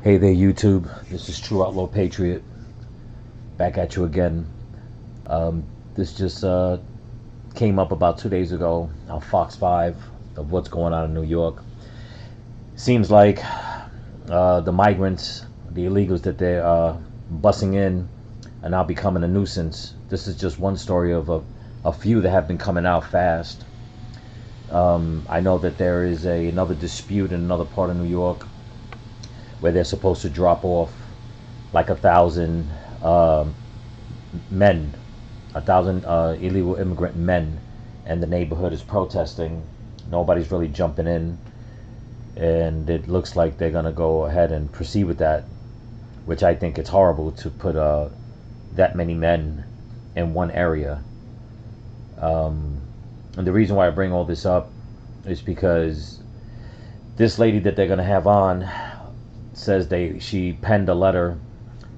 Hey there, YouTube. This is True Outlaw Patriot. Back at you again. This just came up about 2 days ago on Fox 5 of what's going on in New York. Seems like the migrants, the illegals that they're bussing in are now becoming a nuisance. This is just one story of a few that have been coming out fast. I know that there is another dispute in another part of New York where they're supposed to drop off like 1,000 men, 1,000 illegal immigrant men, and the neighborhood is protesting. Nobody's really jumping in, and it looks like they're gonna go ahead and proceed with that, which I think it's horrible to put that many men in one area. And the reason why I bring all this up is because this lady that they're gonna have on says she penned a letter,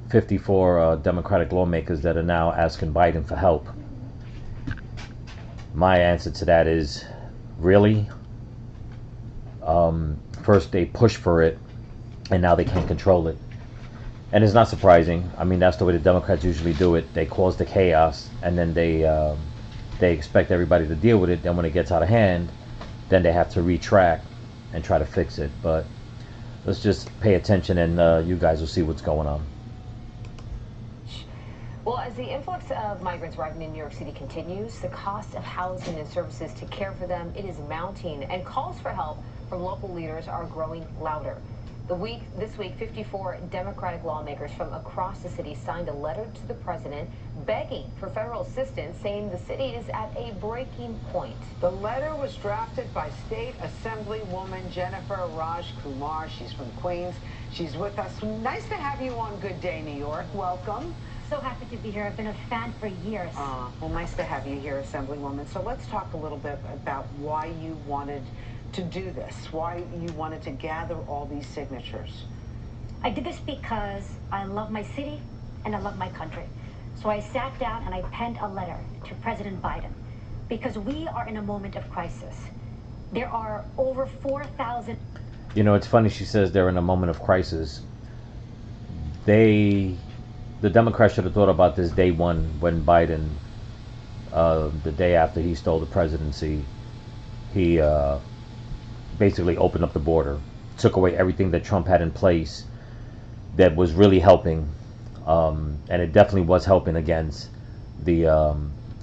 54 Democratic lawmakers that are now asking Biden for help. My answer to that is, really? First they push for it, and now they can't control it. And it's not surprising. I mean, that's the way the Democrats usually do it. They cause the chaos, and then they expect everybody to deal with it. Then when it gets out of hand, then they have to retract and try to fix it. But let's just pay attention, and you guys will see what's going on. Well, as the influx of migrants arriving in New York City continues, the cost of housing and services to care for them, it is mounting, and calls for help from local leaders are growing louder. This week, 54 Democratic lawmakers from across the city signed a letter to the president begging for federal assistance, saying the city is at a breaking point. The letter was drafted by State Assemblywoman Jennifer Raj Kumar. She's from Queens. She's with us. Nice to have you on Good Day, New York. Welcome. So happy to be here. I've been a fan for years. Well, nice to have you here, Assemblywoman. So let's talk a little bit about why you wanted to do this, why you wanted to gather all these signatures. I did this because I love my city and I love my country. So I sat down and I penned a letter to President Biden because we are in a moment of crisis. There are over 4,000. You know, it's funny she says they're in a moment of crisis. The Democrats should have thought about this day one when Biden, the day after he stole the presidency, he basically opened up the border, took away everything that Trump had in place that was really helping, and it definitely was helping against the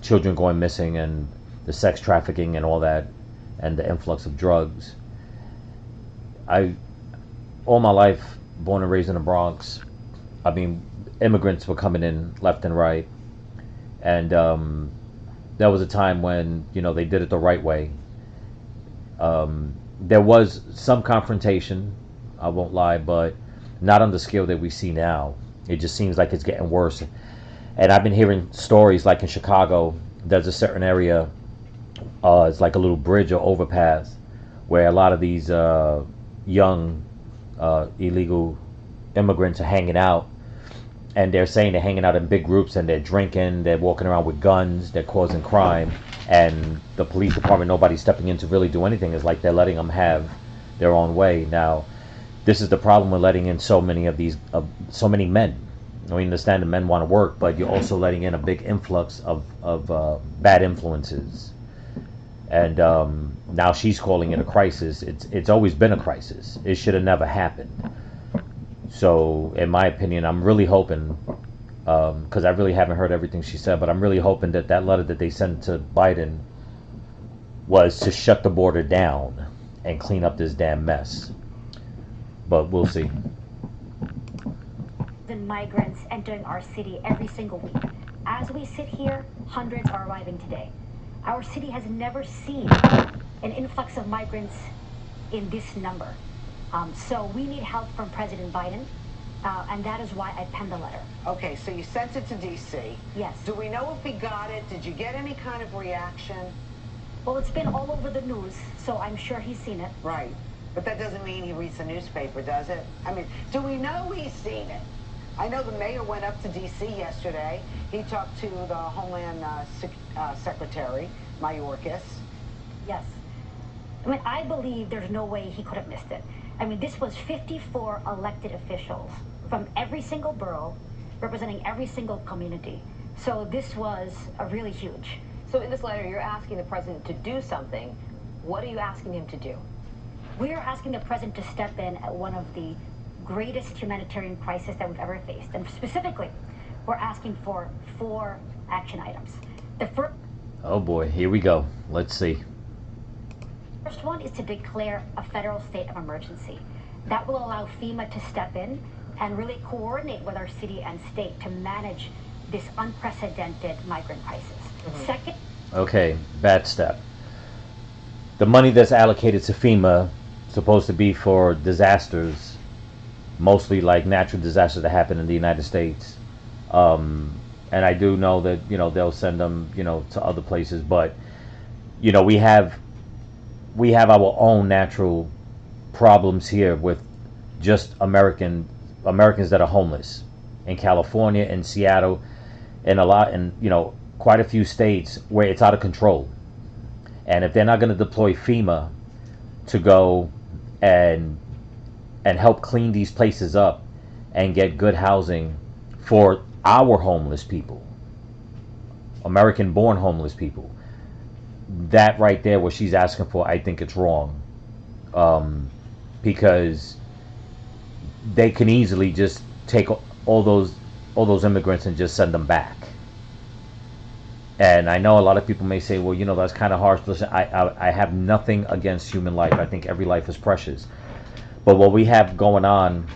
children going missing and the sex trafficking and all that, and the influx of drugs. All my life, born and raised in the Bronx, I mean, immigrants were coming in left and right, and there was a time when, you know, they did it the right way. There was some confrontation, I won't lie, but not on the scale that we see now. It just seems like it's getting worse. And I've been hearing stories like in Chicago, there's a certain area, it's like a little bridge or overpass, where a lot of these young illegal immigrants are hanging out. And they're saying they're hanging out in big groups and they're drinking, they're walking around with guns, they're causing crime. And the police department, nobody's stepping in to really do anything. It's like they're letting them have their own way. Now, this is the problem with letting in so many of these, so many men. We understand the men want to work, but you're also letting in a big influx of bad influences. And now she's calling it a crisis. It's always been a crisis. It should have never happened. So, in my opinion, I'm really hoping, because I really haven't heard everything she said, but I'm really hoping that that letter that they sent to Biden was to shut the border down and clean up this damn mess. But we'll see. The migrants entering our city every single week. As we sit here, hundreds are arriving today. Our city has never seen an influx of migrants in this number. So we need help from President Biden, and that is why I penned the letter. Okay, so you sent it to D.C. Yes. Do we know if he got it? Did you get any kind of reaction? Well, it's been all over the news, so I'm sure he's seen it. Right. But that doesn't mean he reads the newspaper, does it? I mean, do we know he's seen it? I know the mayor went up to D.C. yesterday. He talked to the Homeland Secretary, Mayorkas. Yes. I mean, I believe there's no way he could have missed it. I mean, this was 54 elected officials from every single borough, representing every single community. So this was really huge. So in this letter, you're asking the president to do something. What are you asking him to do? We are asking the president to step in at one of the greatest humanitarian crises that we've ever faced. And specifically, we're asking for 4 action items. The Oh boy, here we go. Let's see. first one is to declare a federal state of emergency. That will allow FEMA to step in and really coordinate with our city and state to manage this unprecedented migrant crisis. Second, Okay, bad step. The money that's allocated to FEMA supposed to be for disasters, mostly like natural disasters that happen in the United States. And I do know that, you know, they'll send them, you know, to other places, but you know, we have our own natural problems here with just Americans that are homeless in California, in Seattle, and you know, quite a few states where it's out of control. And if they're not going to deploy FEMA to go and help clean these places up and get good housing for our homeless people, American-born homeless people, that right there, what she's asking for, I think it's wrong, because they can easily just take all those immigrants and just send them back. And I know a lot of people may say, well, you know, that's kind of harsh. Listen, I have nothing against human life. I think every life is precious. But what we have going on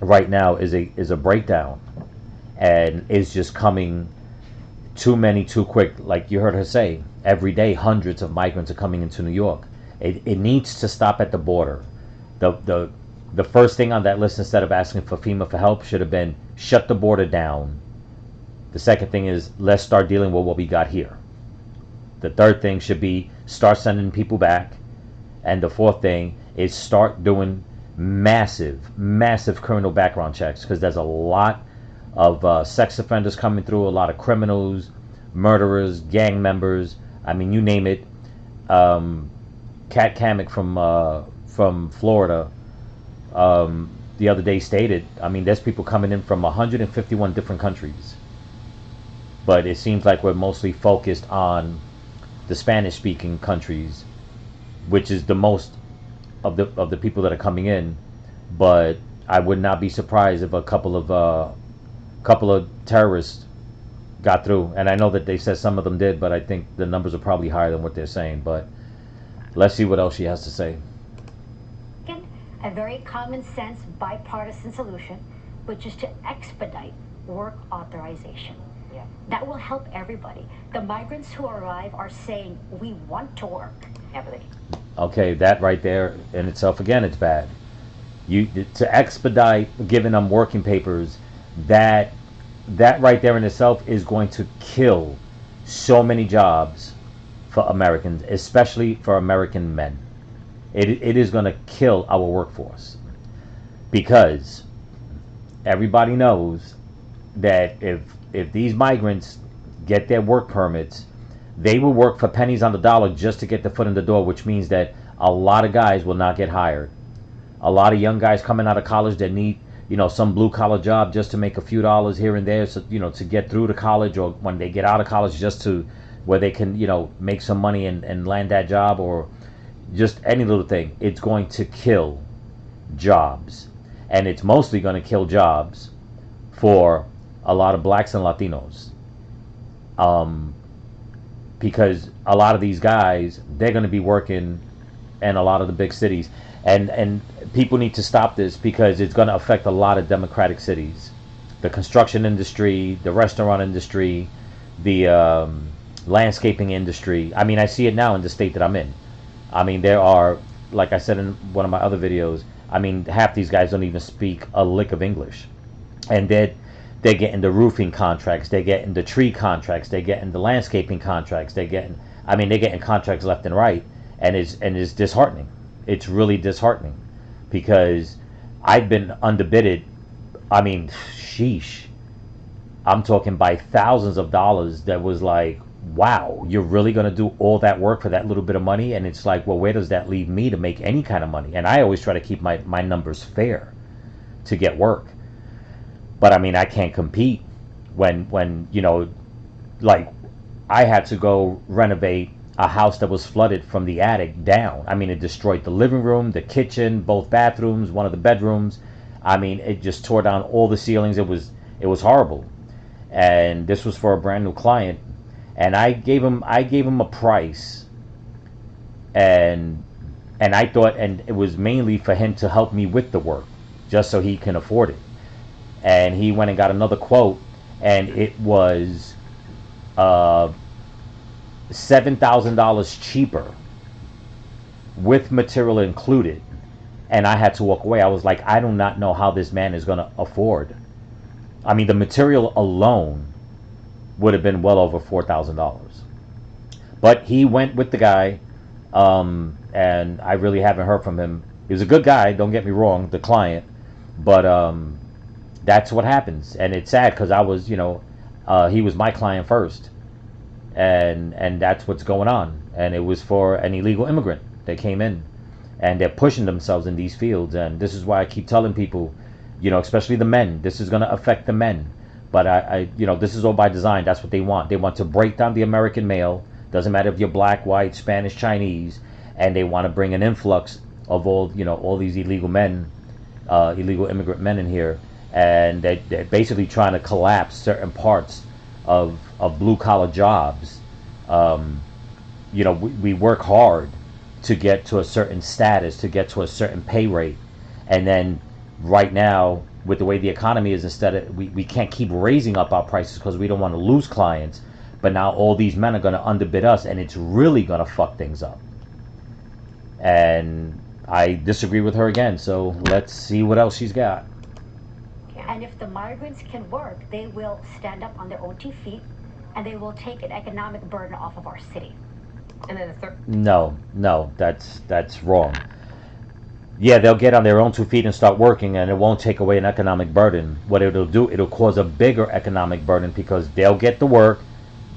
right now is a breakdown, and it's just coming too many too quick. Like you heard her say, every day hundreds of migrants are coming into New York. It needs to stop at the border. The first thing on that list, instead of asking for FEMA for help, should have been shut the border down. The second thing is, let's start dealing with what we got here. The third thing should be start sending people back. And the fourth thing is start doing massive criminal background checks, because there's a lot of sex offenders coming through, a lot of criminals, murderers, gang members. I mean, you name it. Kat Kamek from Florida the other day stated, I mean, there's people coming in from 151 different countries. But it seems like we're mostly focused on the Spanish-speaking countries, which is the most of the people that are coming in. But I would not be surprised if a couple of terrorists got through. And I know that they said some of them did, but I think the numbers are probably higher than what they're saying. But let's see what else she has to say. a very common sense bipartisan solution, which is to expedite work authorization. Yeah. That will help everybody. The migrants who arrive are saying, we want to work. Okay, that right there in itself, again, it's bad. To expedite giving them working papers, that right there in itself is going to kill so many jobs for Americans, especially for American men. It is going to kill our workforce, because everybody knows that if these migrants get their work permits, they will work for pennies on the dollar just to get the foot in the door, which means that a lot of guys will not get hired. A lot of young guys coming out of college that need, some blue collar job just to make a few dollars here and there, so, to get through to college, or when they get out of college just to where they can, make some money and land that job, or just any little thing. It's going to kill jobs, and it's mostly going to kill jobs for a lot of blacks and Latinos, because a lot of these guys, they're going to be working in a lot of the big cities, and people need to stop this, because it's going to affect a lot of democratic cities, the construction industry, the restaurant industry, the landscaping industry. I mean, I see it now in the state that I'm in. I mean, there are, like I said in one of my other videos, I mean, half these guys don't even speak a lick of English, and they're getting the roofing contracts, they're getting the tree contracts, they're getting the landscaping contracts, they're getting contracts left and right, and it's disheartening. It's really disheartening, because I've been underbidded. I mean, sheesh, I'm talking by thousands of dollars. That was like, wow, you're really going to do all that work for that little bit of money? And it's like, well, where does that leave me to make any kind of money? And I always try to keep my numbers fair to get work. But I mean, I can't compete when like I had to go renovate a house that was flooded from the attic down. I mean, it destroyed the living room, the kitchen, both bathrooms, one of the bedrooms. I mean, it just tore down all the ceilings. It was horrible. And this was for a brand new client, and I gave him a price, and I thought, and it was mainly for him to help me with the work, just so he can afford it. And he went and got another quote, and it was $7,000 cheaper with material included, and I had to walk away. I was like, I do not know how this man is going to afford. I mean, the material alone would have been well over $4,000. But he went with the guy, and I really haven't heard from him. He was a good guy, don't get me wrong, the client, but that's what happens. And it's sad because I was, he was my client first, and that's what's going on. And it was for an illegal immigrant that came in, and they're pushing themselves in these fields. And this is why I keep telling people, especially the men, this is going to affect the men. But I this is all by design. That's what they want. They want to break down the American male. Doesn't matter if you're black, white, Spanish, Chinese, and they want to bring an influx of all these illegal men, illegal immigrant men in here, and they're basically trying to collapse certain parts of blue collar jobs. We work hard to get to a certain status, to get to a certain pay rate, and then right now, with the way the economy is, we can't keep raising up our prices because we don't want to lose clients. But now all these men are going to underbid us, and it's really going to fuck things up. And I disagree with her again, so let's see what else she's got. And if the migrants can work, they will stand up on their own 2 feet, and they will take an economic burden off of our city. And then the third. No, that's wrong. Yeah, they'll get on their own 2 feet and start working, and it won't take away an economic burden. What it'll do, it'll cause a bigger economic burden because they'll get the work,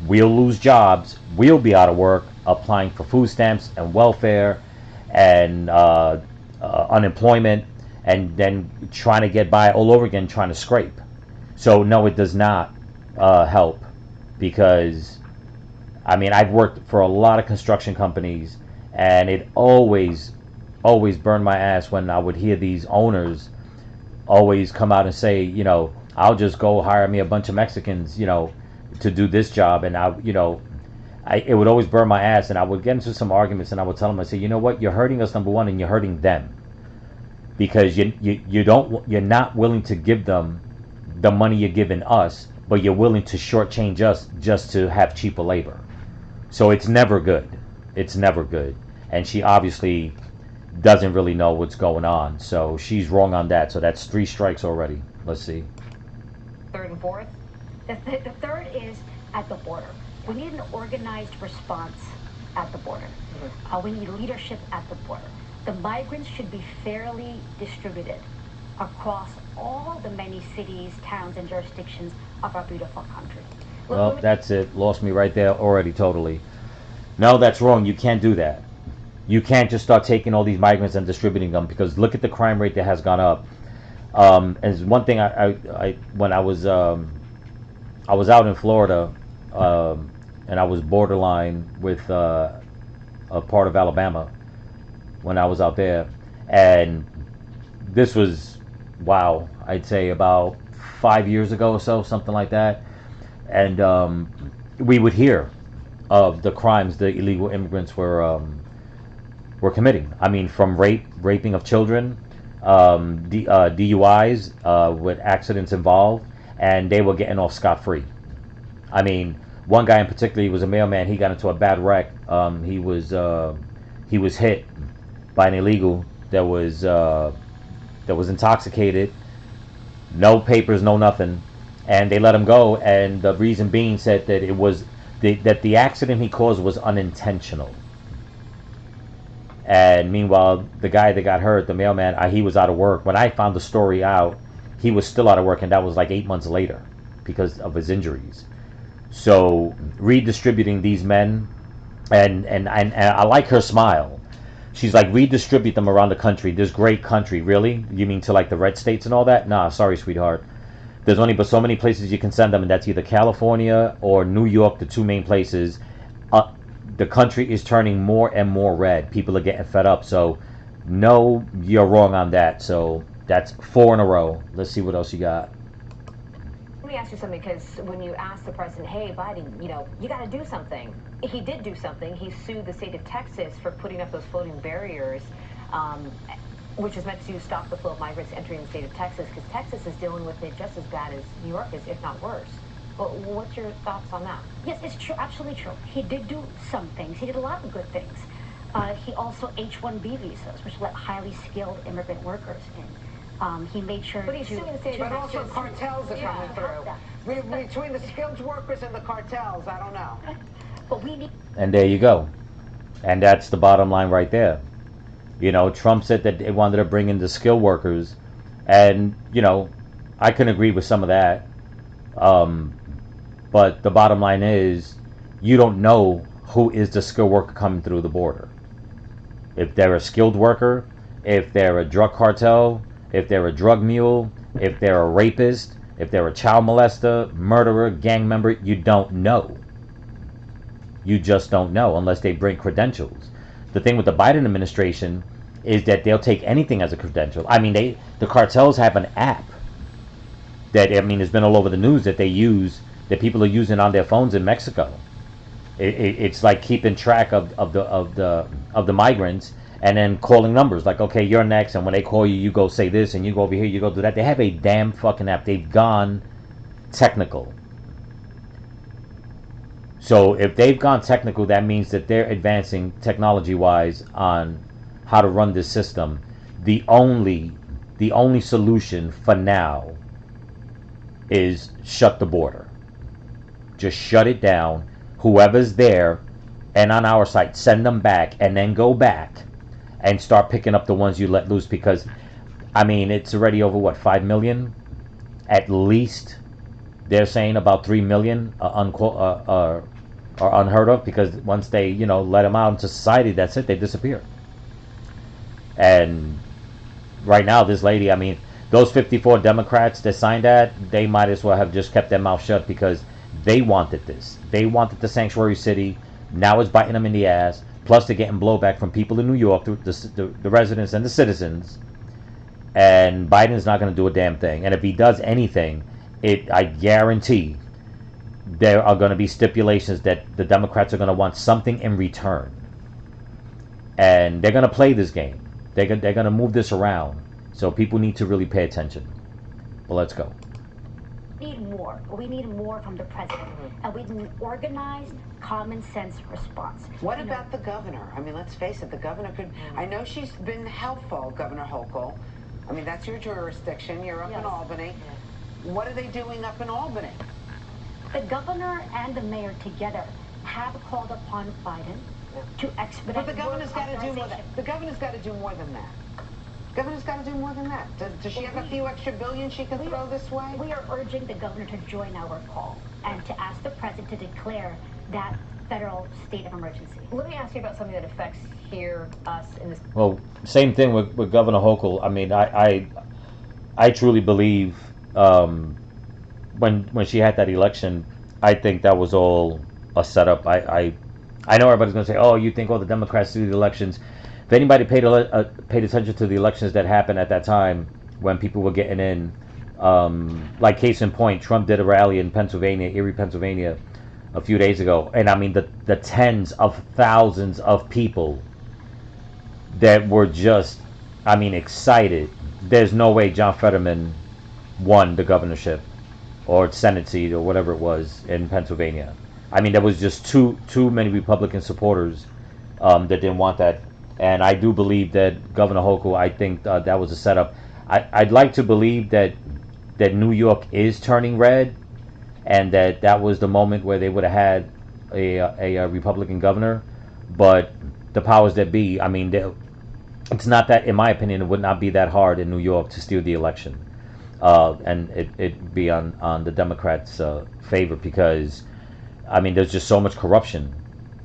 we'll lose jobs, we'll be out of work, applying for food stamps and welfare and unemployment, and then trying to get by all over again, trying to scrape. So no, it does not help, because I mean, I've worked for a lot of construction companies, and it always burned my ass when I would hear these owners always come out and say, I'll just go hire me a bunch of Mexicans, to do this job. And it would always burn my ass, and I would get into some arguments, and I would tell them, I say, you know what, you're hurting us, number one, and you're hurting them, because you're not willing to give them the money you're giving us, but you're willing to shortchange us just to have cheaper labor. So it's never good. It's never good. And she obviously doesn't really know what's going on, so she's wrong on that. So that's 3 strikes already. Let's see. Third and fourth. The third is at the border. We need an organized response at the border. We need leadership at the border. The migrants should be fairly distributed across all the many cities, towns, and jurisdictions of our beautiful country. Well, that's it. Lost me right there already, totally. No, that's wrong. You can't do that. You can't just start taking all these migrants and distributing them, because look at the crime rate that has gone up. And one thing, when I was out in Florida, and I was borderline with a part of Alabama when I was out there, and this was, wow, I'd say about 5 years ago or so, something like that. And we would hear of the crimes the illegal immigrants were committing. I mean, from raping of children, DUIs with accidents involved, and they were getting off scot-free. I mean, one guy in particular, he was a mailman. He got into a bad wreck. He was hit by an illegal that was intoxicated, no papers, no nothing, and they let him go. And the reason being said that it was that the accident he caused was unintentional. And meanwhile, the guy that got hurt, the mailman, he was out of work. When I found the story out, he was still out of work, and that was like 8 months later because of his injuries. So redistributing these men, and I like her smile. She's like, redistribute them around the country. This great country, really? You mean to like the red states and all that? Nah, sorry, sweetheart. There's only but so many places you can send them, and that's either California or New York, the two main places. The country is turning more and more red. People are getting fed up. So, no, you're wrong on that. So that's 4 in a row. Let's see what else you got. Let me ask you something, because when you asked the president, hey, Biden, you got to do something. He did do something. He sued the state of Texas for putting up those floating barriers, which is meant to stop the flow of migrants entering the state of Texas, because Texas is dealing with it just as bad as New York is, if not worse. But what's your thoughts on that? Yes, it's true, absolutely true. He did do some things. He did a lot of good things. He also H-1B visas, which let highly skilled immigrant workers in. He made sure But he's suing the state But of also Texas. cartels are coming through. Between the skilled workers and the cartels, I don't know. But we need. And there you go. And that's the bottom line right there. Trump said that they wanted to bring in the skilled workers. And, I can agree with some of that. But the bottom line is, you don't know who is the skilled worker coming through the border. If they're a skilled worker, if they're a drug cartel, if they're a drug mule, if they're a rapist, if they're a child molester, murderer, gang member, you don't know. You just don't know unless they bring credentials. The thing with the Biden administration is that they'll take anything as a credential. I mean, the cartels have an app that, it's been all over the news that they use, that people are using on their phones in Mexico. It's like keeping track of the migrants, and then calling numbers like, okay, you're next, and when they call you, you go say this, and you go over here, you go do that. They have a damn fucking app. They've gone technical. So if they've gone technical, that means that they're advancing technology-wise on how to run this system. The only solution for now is shut the border. Just shut it down. Whoever's there and on our side, send them back, and then go back and start picking up the ones you let loose, because it's already over 5 million at least. They're saying about 3 million are unheard of, because once they let them out into society, that's it, they disappear. And right now, this lady, those 54 Democrats that signed that, they might as well have just kept their mouth shut, because they wanted this. They wanted the sanctuary city. Now it's biting them in the ass. Plus, they're getting blowback from people in New York, the residents and the citizens. And Biden's not going to do a damn thing. And if he does anything, I guarantee there are going to be stipulations that the Democrats are going to want something in return. And they're going to play this game. They're going to move this around. So people need to really pay attention. Well, let's go. We need more from the president, and we need an organized, common sense response. What about the governor? Let's face it, the governor could. I know she's been helpful, Governor Hochul. That's your jurisdiction. You're up in Albany. What are they doing up in Albany? The governor and the mayor together have called upon Biden to expedite. But the governor's got to do more. The governor's got to do more than that. Governor's got to do more than that. Does she have a few extra billion she can throw this way? We are urging the governor to join our call and to ask the president to declare that federal state of emergency. Let me ask you about something that affects us in this. Well, same thing with Governor Hochul. I truly believe when she had that election, I think that was all a setup. I know everybody's going to say, oh, you think all the Democrats do the elections. If anybody paid attention to the elections that happened at that time when people were getting in, like case in point, Trump did a rally in Pennsylvania, Erie, Pennsylvania, a few days ago, and the tens of thousands of people that were just, excited. There's no way John Fetterman won the governorship or Senate seat or whatever it was in Pennsylvania. There was just too many Republican supporters that didn't want that. And I do believe that Governor Hochul, I think that was a setup. I'd like to believe that New York is turning red, and that was the moment where they would have had a Republican governor. But the powers that be, it's not that, in my opinion, it would not be that hard in New York to steal the election. And it'd be on the Democrats' favor, because I mean, there's just so much corruption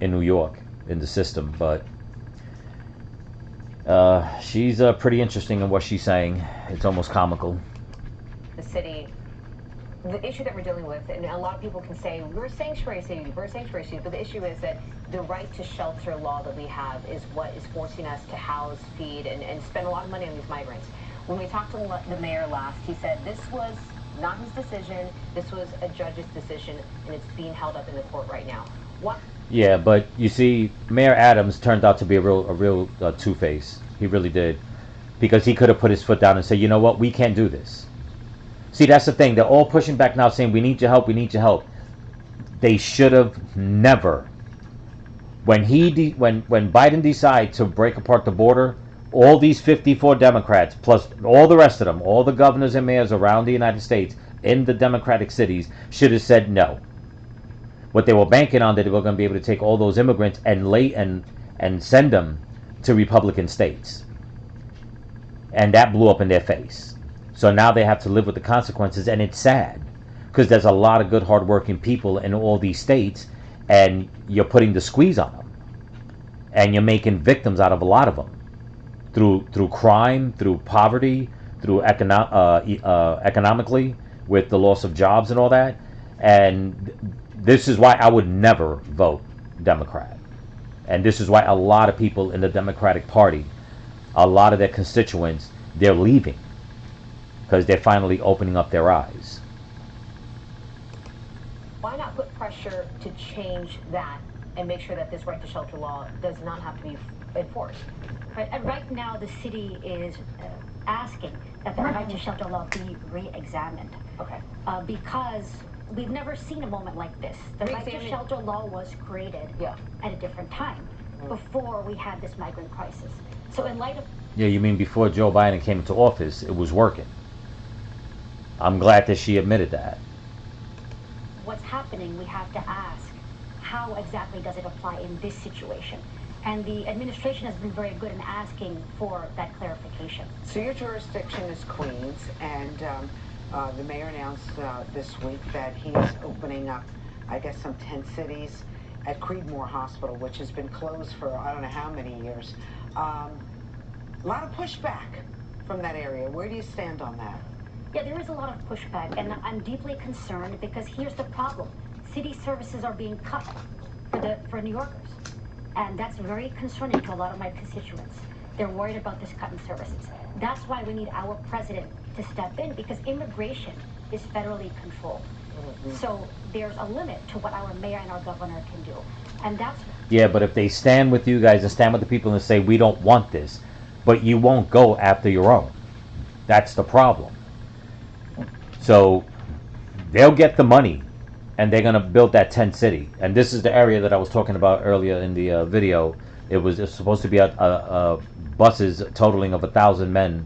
in New York in the system. But she's pretty interesting in what she's saying. It's almost comical. The city, the issue that we're dealing with, and a lot of people can say, we're a sanctuary city, but the issue is that the right to shelter law that we have is what is forcing us to house, feed, and spend a lot of money on these migrants. When we talked to the mayor last, he said this was not his decision, this was a judge's decision, and it's being held up in the court right now. What? Yeah, but you see, Mayor Adams turned out to be a real two-face. He really did, because he could have put his foot down and said, you know what, we can't do this. See, that's the thing. They're all pushing back now, saying we need your help, we need your help. They should have never. When Biden decided to break apart the border, all these 54 Democrats, plus all the rest of them, all the governors and mayors around the United States in the Democratic cities, should have said no. What they were banking on, that they were going to be able to take all those immigrants and send them to Republican states. And that blew up in their face. So now they have to live with the consequences, and it's sad. Because there's a lot of good, hardworking people in all these states, and you're putting the squeeze on them. And you're making victims out of a lot of them. Through crime, through poverty, through economically, with the loss of jobs and all that. And this is why I would never vote Democrat. And this is why a lot of people in the Democratic Party, a lot of their constituents, they're leaving. Because they're finally opening up their eyes. Why not put pressure to change that and make sure that this right to shelter law does not have to be enforced? Right, and right now the city is asking that the right to shelter law be re-examined. Okay. Because we've never seen a moment like this. The right to Re-examine- shelter law was created at a different time, before we had this migrant crisis. So in light of... Yeah, you mean before Joe Biden came into office, it was working. I'm glad that she admitted that. what's happening, we have to ask, how exactly does it apply in this situation? And the administration has been very good in asking for that clarification. So your jurisdiction is Queens, and the mayor announced this week that he's opening up, I guess, some 10 cities at Creedmoor Hospital, which has been closed for I don't know how many years. A lot of pushback from that area. Where do you stand on that? Yeah, there is a lot of pushback, and I'm deeply concerned because here's the problem. City services are being cut for New Yorkers. And that's very concerning to a lot of my constituents. They're worried about this cut in services. That's why we need our president to step in, because immigration is federally controlled. So there's a limit to what our mayor and our governor can do. And that's... Yeah, but if they stand with you guys and stand with the people and say, we don't want this, but you won't go after your own. That's the problem. So they'll get the money, and they're going to build that tent city. And this is the area that I was talking about earlier in the video. It's supposed to be buses totaling of 1,000 men,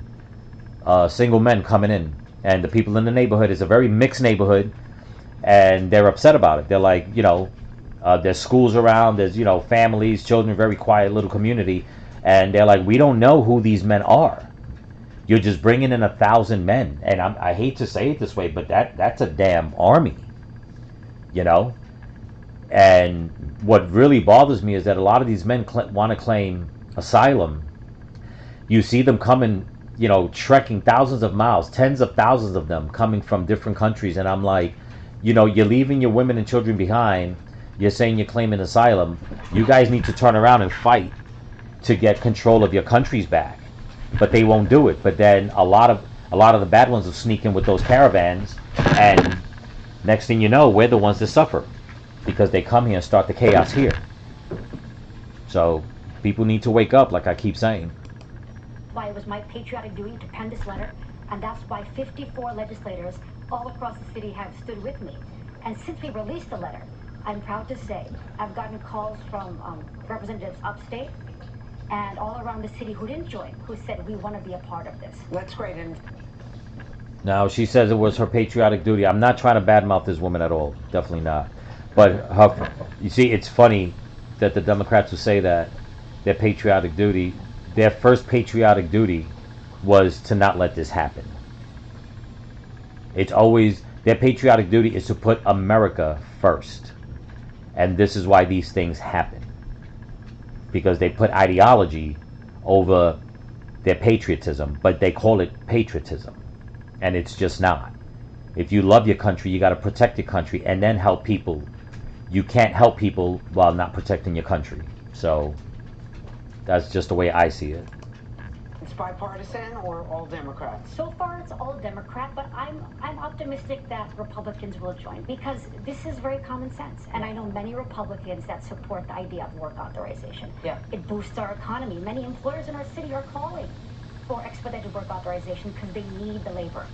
single men coming in. And the people in the neighborhood is a very mixed neighborhood, and they're upset about it. They're like, there's schools around, there's, families, children, very quiet little community. And they're like, we don't know who these men are. You're just bringing in 1,000 men. And I hate to say it this way, but that's a damn army. And what really bothers me is that a lot of these men want to claim asylum. You see them coming, trekking thousands of miles, tens of thousands of them coming from different countries. And I'm like, you're leaving your women and children behind. You're saying you're claiming asylum. You guys need to turn around and fight to get control of your countries back. But they won't do it. But then a lot of the bad ones will sneak in with those caravans, and next thing you know, we're the ones that suffer because they come here and start the chaos here. So people need to wake up, like I keep saying. Why it was my patriotic duty to pen this letter, and that's why 54 legislators all across the city have stood with me. And since we released the letter, I'm proud to say I've gotten calls from representatives upstate and all around the city who didn't join, who said we want to be a part of this. That's great. And Now, she says it was her patriotic duty. I'm not trying to badmouth this woman at all. Definitely not. But you see, it's funny that the Democrats who say that, their patriotic duty, their first patriotic duty was to not let this happen. It's always, their patriotic duty is to put America first. And this is why these things happen. Because they put ideology over their patriotism, but they call it patriotism. And it's just not. If you love your country, you got to protect your country and then help people. You can't help people while not protecting your country. So that's just the way I see it. It's bipartisan or all Democrats? So far, it's all Democrat, but I'm optimistic that Republicans will join because this is very common sense. And I know many Republicans that support the idea of work authorization. Yeah. It boosts our economy. Many employers in our city are calling for expedited work authorization because they need the labor.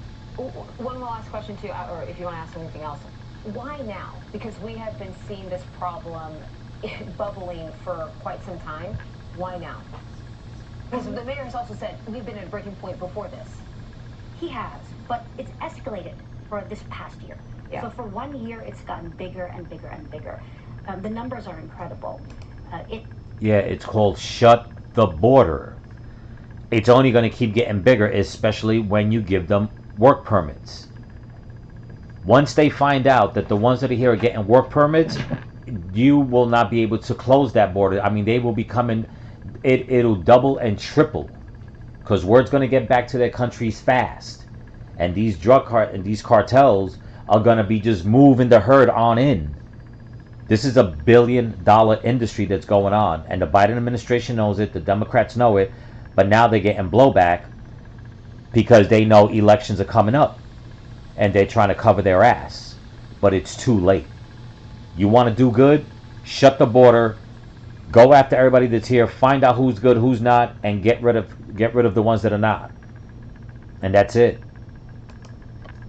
One last question too, or if you want to ask anything else. Why now? Because we have been seeing this problem bubbling for quite some time. Why now? Because the mayor has also said we've been at a breaking point before this. He has, but it's escalated for this past year. Yeah. So for 1 year, it's gotten bigger and bigger and bigger. The numbers are incredible. Yeah, it's called shut the border. It's only going to keep getting bigger, especially when you give them work permits. Once they find out that the ones that are here are getting work permits, you will not be able to close that border. I mean, they will be coming, it'll double and triple because word's going to get back to their countries fast. And these these cartels are going to be just moving the herd on in. This is $1 billion industry that's going on. And the Biden administration knows it. The Democrats know it. But now they're getting blowback because they know elections are coming up. And they're trying to cover their ass. But it's too late. You want to do good? Shut the border. Go after everybody that's here. Find out who's good, who's not, and get rid of the ones that are not. And that's it.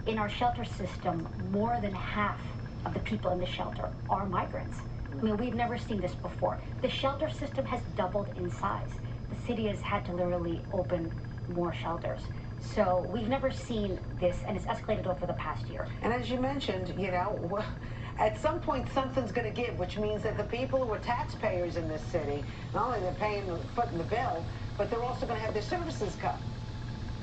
In our shelter system, more than half of the people in the shelter are migrants. I mean, we've never seen this before. The shelter system has doubled in size. The city has had to literally open more shelters. So we've never seen this, and it's escalated over the past year. And as you mentioned, you know, at some point something's going to give, which means that the people who are taxpayers in this city, not only they're footing the bill, but they're also going to have their services cut.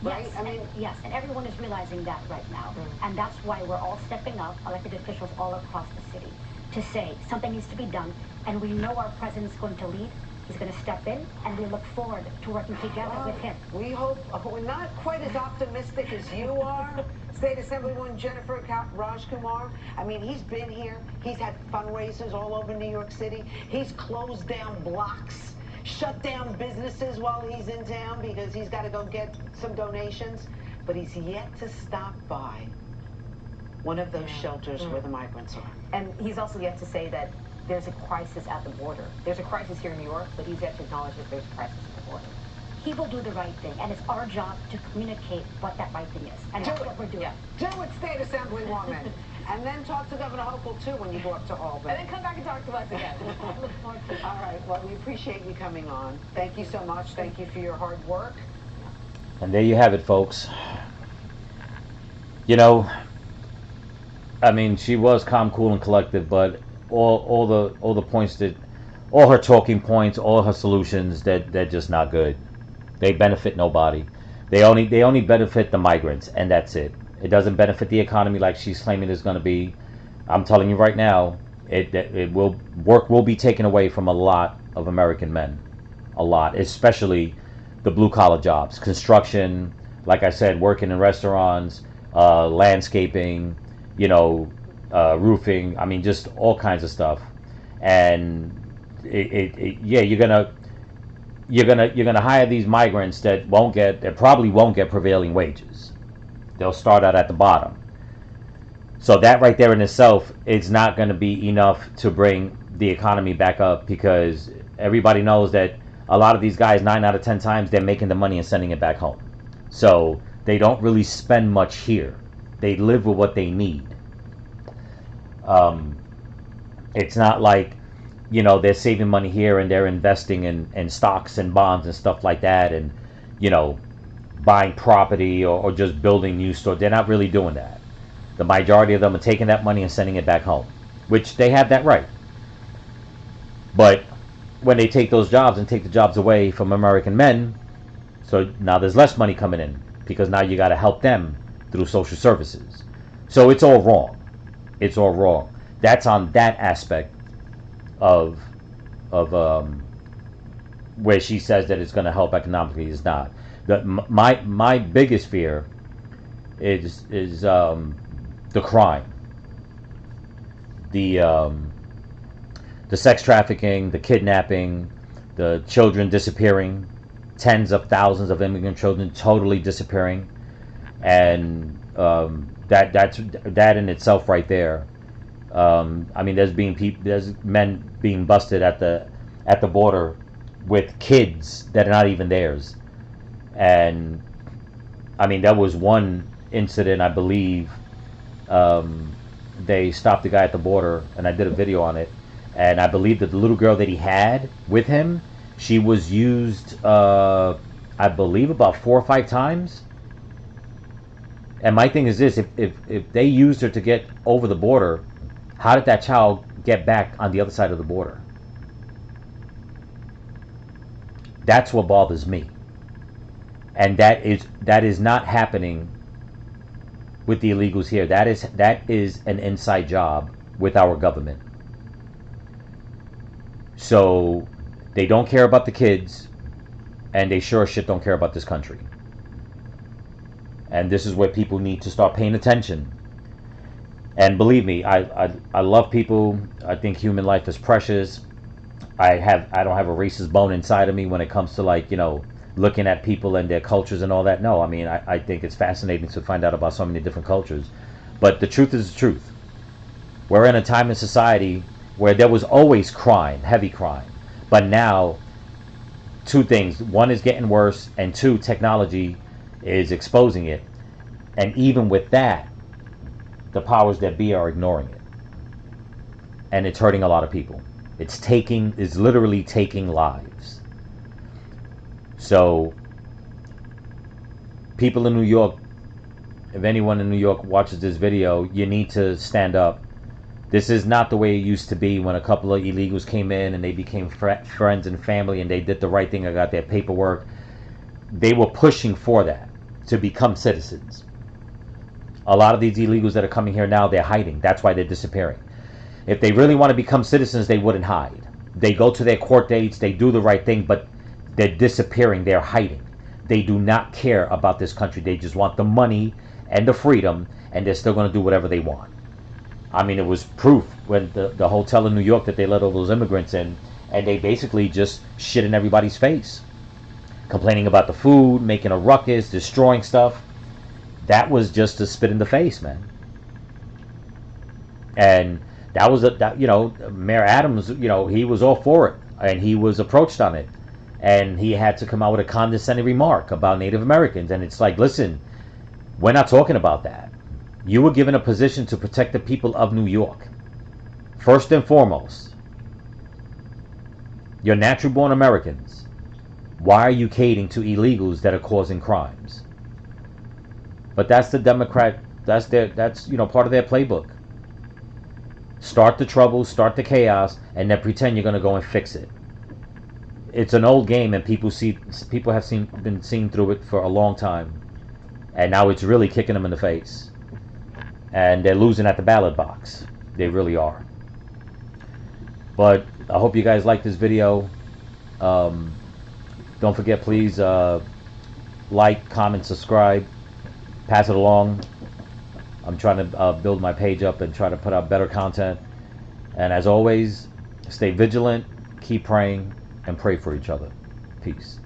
Right? Yes, yes, and everyone is realizing that right now. And that's why we're all stepping up, elected officials all across the city, to say something needs to be done, and we know our president's going to lead. He's going to step in, and we look forward to working together with him. We hope. We're not quite as optimistic as you are, State Assemblywoman Jennifer Rajkumar. I mean, he's been here. He's had fundraisers all over New York City. He's closed down blocks, shut down businesses while he's in town because he's got to go get some donations. But he's yet to stop by one of those shelters where the migrants are. And he's also yet to say that there's a crisis at the border. There's a crisis here in New York, but he's yet to acknowledge that there's a crisis at the border. He will do the right thing, and it's our job to communicate what that right thing is, and that's what we're doing. Do it, State Assemblywoman. And then talk to Governor Hochul, too, when you go up to Albany. And then come back and talk to us again. I look forward to it. All right. Well, we appreciate you coming on. Thank you so much. Thank you for your hard work. And there you have it, folks. You know, I mean, she was calm, cool, and collected, but all the points that, all her talking points, all her solutions, they're just not good. They benefit nobody. They only benefit the migrants, and that's it. It doesn't benefit the economy like she's claiming it's going to be. I'm telling you right now, work will be taken away from a lot of American men, a lot, especially the blue collar jobs, construction, like I said, working in restaurants, landscaping, you know, roofing. I mean, just all kinds of stuff. And yeah, you're gonna hire these migrants that probably won't get prevailing wages. They'll start out at the bottom. So that right there in itself is not going to be enough to bring the economy back up, because everybody knows that a lot of these guys, 9 out of 10 times, they're making the money and sending it back home. So they don't really spend much here. They live with what they need. It's not like, you know, they're saving money here and they're investing in stocks and bonds and stuff like that, and, you know, buying property or just building new stores. They're not really doing that. The majority of them are taking that money and sending it back home, which they have that right. But when they take those jobs and take the jobs away from American men, so now there's less money coming in, because now you got to help them through social services. So it's all wrong. It's all wrong. That's on that aspect. of where she says that it's going to help economically is not. My biggest fear is the crime, the sex trafficking, the kidnapping, the children disappearing, tens of thousands of immigrant children totally disappearing, and that in itself right there. I mean, there's men being busted at the border with kids that are not even theirs, and I mean, that was one incident, I believe. They stopped the guy at the border, and I did a video on it, and I believe that the little girl that he had with him, she was used, I believe, about 4 or 5 times. And my thing is this: if they used her to get over the border, how did that child get back on the other side of the border? That's what bothers me. And that is not happening with the illegals here. That is an inside job with our government. So they don't care about the kids, and they sure as shit don't care about this country. And this is where people need to start paying attention. And believe me, I love people. I think human life is precious. I don't have a racist bone inside of me when it comes to, like, you know, looking at people and their cultures and all that. No, I mean, I think it's fascinating to find out about so many different cultures. But the truth is the truth. We're in a time in society where there was always crime, heavy crime. But now, 2 things. 1 is getting worse, and 2, technology is exposing it. And even with that, the powers that be are ignoring it. And it's hurting a lot of people. It's literally taking lives. So, people in New York, if anyone in New York watches this video, you need to stand up. This is not the way it used to be when a couple of illegals came in and they became friends and family and they did the right thing and got their paperwork. They were pushing for that, to become citizens. A lot of these illegals that are coming here now, they're hiding. That's why they're disappearing. If they really want to become citizens, they wouldn't hide. They go to their court dates, they do the right thing, but they're disappearing, they're hiding. They do not care about this country. They just want the money and the freedom, and they're still going to do whatever they want. I mean, it was proof when the hotel in New York that they let all those immigrants in, and they basically just shit in everybody's face. Complaining about the food, making a ruckus, destroying stuff. That was just a spit in the face, man. And that was Mayor Adams, he was all for it, and he was approached on it, and he had to come out with a condescending remark about Native Americans. And it's like, listen, we're not talking about that. You were given a position to protect the people of New York, first and foremost. You're natural born Americans. Why are you catering to illegals that are causing crimes? But that's the Democrat, that's part of their playbook. Start the trouble, start the chaos, and then pretend you're going to go and fix it. It's an old game, and people have been seen through it for a long time, and now it's really kicking them in the face, and they're losing at the ballot box. They really are. But I hope you guys like this video. Don't forget, please like, comment, subscribe, pass it along. I'm trying to build my page up and try to put out better content. And as always, stay vigilant, keep praying, and pray for each other. Peace.